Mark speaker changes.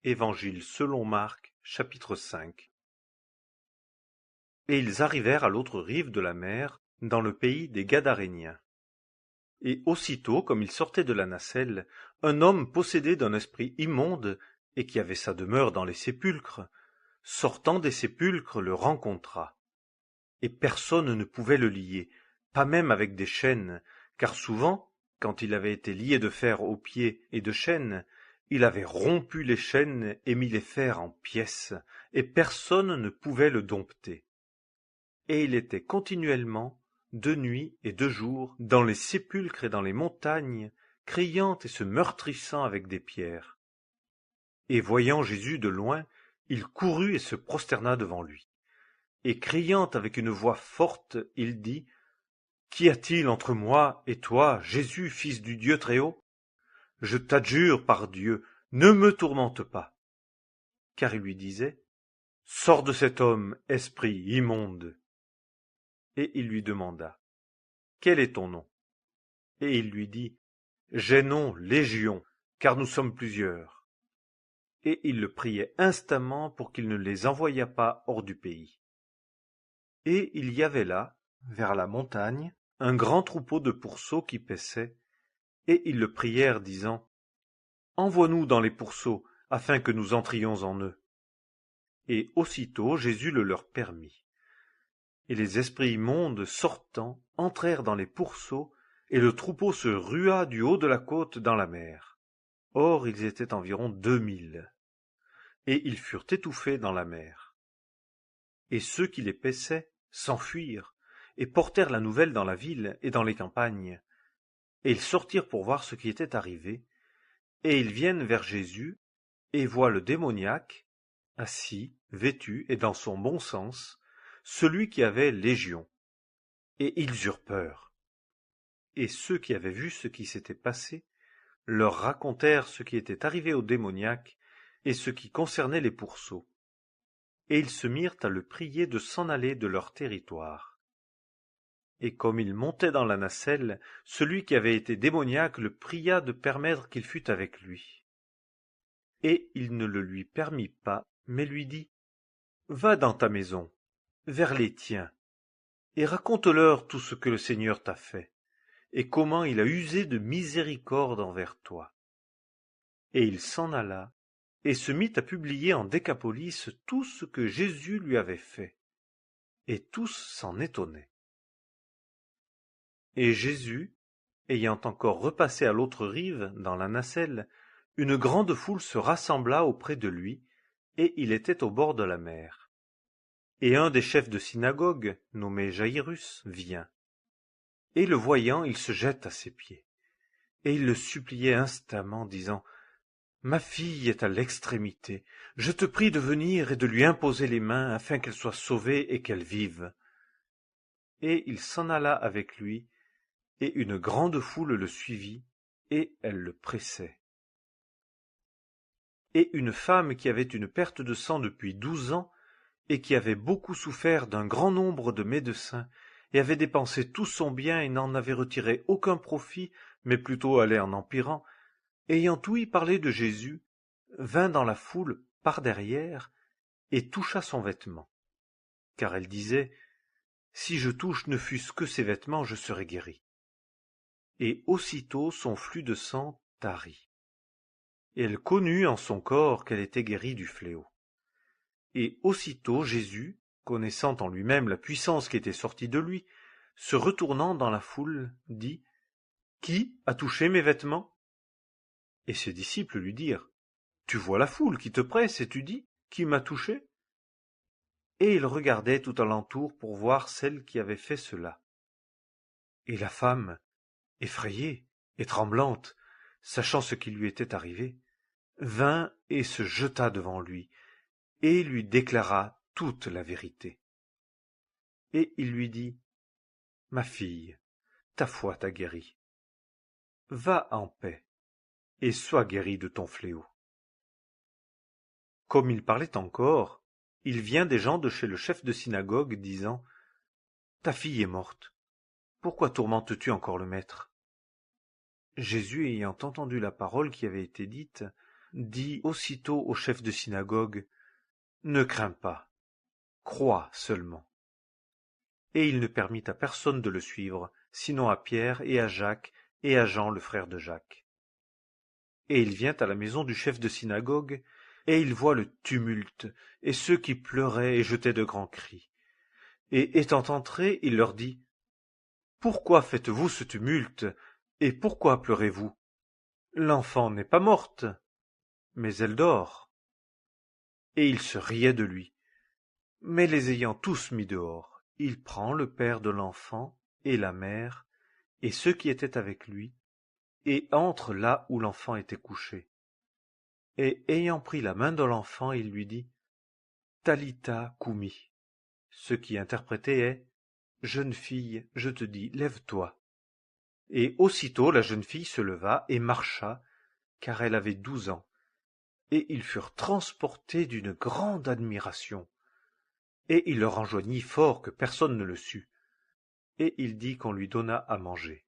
Speaker 1: Évangile selon Marc, chapitre 5. Et ils arrivèrent à l'autre rive de la mer, dans le pays des Gadaréniens. Et aussitôt, comme ils sortaient de la nacelle, un homme possédé d'un esprit immonde, et qui avait sa demeure dans les sépulcres, sortant des sépulcres, le rencontra. Et personne ne pouvait le lier, pas même avec des chaînes, car souvent, quand il avait été lié de fers aux pieds et de chaînes, il avait rompu les chaînes et mis les fers en pièces, et personne ne pouvait le dompter. Et il était continuellement, de nuit et de jour, dans les sépulcres et dans les montagnes, criant et se meurtrissant avec des pierres. Et voyant Jésus de loin, il courut et se prosterna devant lui. Et criant avec une voix forte, il dit: Qu'y a-t-il entre moi et toi, Jésus, fils du Dieu Très-Haut? Je t'adjure par Dieu, ne me tourmente pas. Car il lui disait: Sors de cet homme, esprit immonde. Et il lui demanda: Quel est ton nom? Et il lui dit: J'ai nom Légion, car nous sommes plusieurs. Et il le priait instamment pour qu'il ne les envoyât pas hors du pays. Et il y avait là, vers la montagne, un grand troupeau de pourceaux qui paissaient, et ils le prièrent, disant: Envoie-nous dans les pourceaux, afin que nous entrions en eux. Et aussitôt Jésus le leur permit. Et les esprits immondes, sortant, entrèrent dans les pourceaux, et le troupeau se rua du haut de la côte dans la mer. Or ils étaient environ 2000. Et ils furent étouffés dans la mer. Et ceux qui les paissaient s'enfuirent, et portèrent la nouvelle dans la ville et dans les campagnes. Et ils sortirent pour voir ce qui était arrivé, et ils viennent vers Jésus, et voient le démoniaque, assis, vêtu et dans son bon sens, celui qui avait légion. Et ils eurent peur. Et ceux qui avaient vu ce qui s'était passé leur racontèrent ce qui était arrivé au démoniaque et ce qui concernait les pourceaux. Et ils se mirent à le prier de s'en aller de leur territoire. Et comme il montait dans la nacelle, celui qui avait été démoniaque le pria de permettre qu'il fût avec lui. Et il ne le lui permit pas, mais lui dit: Va dans ta maison, vers les tiens, et raconte-leur tout ce que le Seigneur t'a fait, et comment il a usé de miséricorde envers toi. Et il s'en alla, et se mit à publier en Décapolis tout ce que Jésus lui avait fait. Et tous s'en étonnaient. Et Jésus, ayant encore repassé à l'autre rive, dans la nacelle, une grande foule se rassembla auprès de lui, et il était au bord de la mer. Et un des chefs de synagogue, nommé Jaïrus, vient. Et le voyant, il se jette à ses pieds. Et il le suppliait instamment, disant: Ma fille est à l'extrémité. Je te prie de venir et de lui imposer les mains, afin qu'elle soit sauvée et qu'elle vive. Et il s'en alla avec lui, et une grande foule le suivit, et elle le pressait. Et une femme qui avait une perte de sang depuis 12 ans, et qui avait beaucoup souffert d'un grand nombre de médecins, et avait dépensé tout son bien et n'en avait retiré aucun profit, mais plutôt allait en empirant, ayant ouï parler de Jésus, vint dans la foule par derrière, et toucha son vêtement. Car elle disait: Si je touche ne fût-ce que ses vêtements, je serai guérie. Et aussitôt son flux de sang tarit. Et elle connut en son corps qu'elle était guérie du fléau. Et aussitôt Jésus, connaissant en lui-même la puissance qui était sortie de lui, se retournant dans la foule, dit: Qui a touché mes vêtements? Et ses disciples lui dirent: Tu vois la foule qui te presse, et tu dis: Qui m'a touché? Et il regardait tout alentour pour voir celle qui avait fait cela. Et la femme, effrayée et tremblante, sachant ce qui lui était arrivé, vint et se jeta devant lui, et lui déclara toute la vérité. Et il lui dit: Ma fille, ta foi t'a guérie. Va en paix, et sois guérie de ton fléau. Comme il parlait encore, il vient des gens de chez le chef de synagogue, disant: Ta fille est morte. Pourquoi tourmentes-tu encore le maître? Jésus, ayant entendu la parole qui avait été dite, dit aussitôt au chef de synagogue: « Ne crains pas, crois seulement. » Et il ne permit à personne de le suivre, sinon à Pierre et à Jacques et à Jean le frère de Jacques. Et il vient à la maison du chef de synagogue, et il voit le tumulte, et ceux qui pleuraient et jetaient de grands cris. Et étant entré, il leur dit: « Pourquoi faites-vous ce tumulte, et pourquoi pleurez-vous? L'enfant n'est pas morte, mais elle dort. » Et il se riait de lui. Mais les ayant tous mis dehors, il prend le père de l'enfant et la mère, et ceux qui étaient avec lui, et entre là où l'enfant était couché. Et ayant pris la main de l'enfant, il lui dit: « Talitha koumi », ce qui interprété est: « Jeune fille, je te dis, lève-toi. » Et aussitôt la jeune fille se leva et marcha, car elle avait 12 ans, et ils furent transportés d'une grande admiration. Et il leur enjoignit fort que personne ne le sût, et il dit qu'on lui donnât à manger.